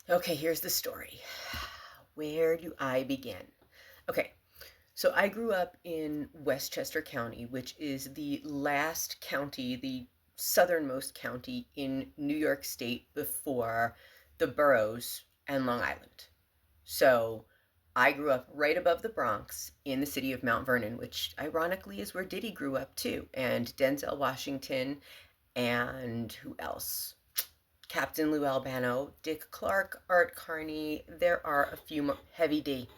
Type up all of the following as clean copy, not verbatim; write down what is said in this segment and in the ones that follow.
Okay, here's the story. Where do I begin? Okay, so I grew up in Westchester County, which is the last county, the southernmost county in New York State before the boroughs and Long Island. So I grew up right above the Bronx in the city of Mount Vernon, which ironically is where Diddy grew up too, and Denzel Washington, and who else? Captain Lou Albano, Dick Clark, Art Carney. There are a few more, Heavy D.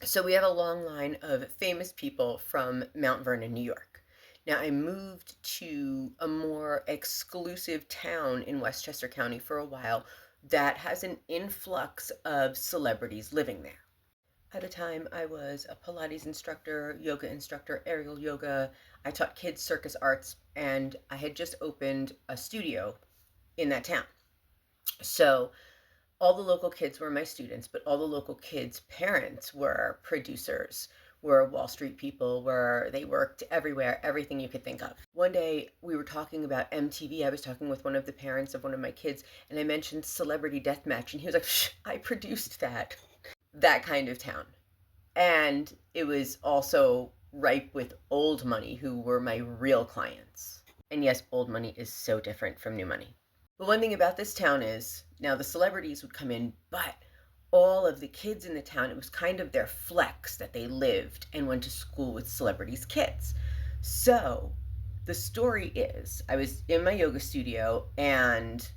So we have a long line of famous people from Mount Vernon, New York. Now I moved to a more exclusive town in Westchester County for a while that has an influx of celebrities living there. At the time, I was a Pilates instructor, yoga instructor, aerial yoga. I taught kids circus arts, and I had just opened a studio in that town. So all the local kids were my students, but all the local kids' parents were producers, were Wall Street people, were they worked everywhere, everything you could think of. One day we were talking about MTV. I was talking with one of the parents of one of my kids, and I mentioned Celebrity Deathmatch, and he was like, Shh, I produced that. That kind of town. And it was also ripe with old money, who were my real clients. And yes, old money is so different from new money. But one thing about this town is now the celebrities would come in, but all of the kids in the town, it was kind of their flex that they lived and went to school with celebrities' kids. So the story is I was in my yoga studio, and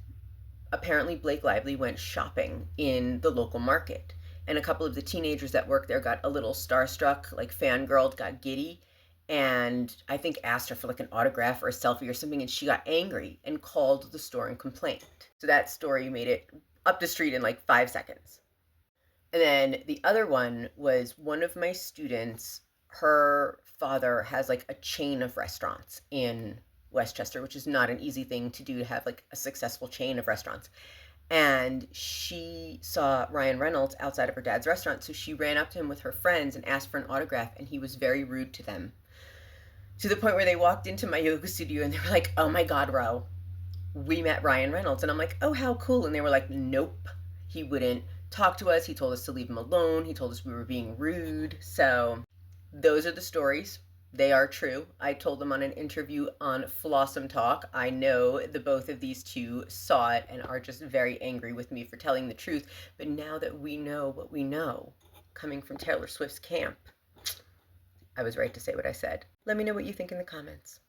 apparently Blake Lively went shopping in the local market. And a couple of the teenagers that worked there got a little starstruck, like fangirled, got giddy, and I think asked her for like an autograph or a selfie or something, and she got angry and called the store and complained. So that story made it up the street in like 5 seconds. And then the other one was one of my students, her father has like a chain of restaurants in Westchester, which is not an easy thing to do, to have like a successful chain of restaurants. And she saw Ryan Reynolds outside of her dad's restaurant, so she ran up to him with her friends and asked for an autograph, and he was very rude to them. To the point where they walked into my yoga studio and they were like, "Oh my God, Ro, we met Ryan Reynolds." And I'm like, "Oh, how cool." And they were like, "Nope, he wouldn't talk to us. He told us to leave him alone. He told us we were being rude." So those are the stories. They are true. I told them on an interview on Flossom Talk. I know the both of these two saw it and are just very angry with me for telling the truth. But now that we know what we know, coming from Taylor Swift's camp, I was right to say what I said. Let me know what you think in the comments.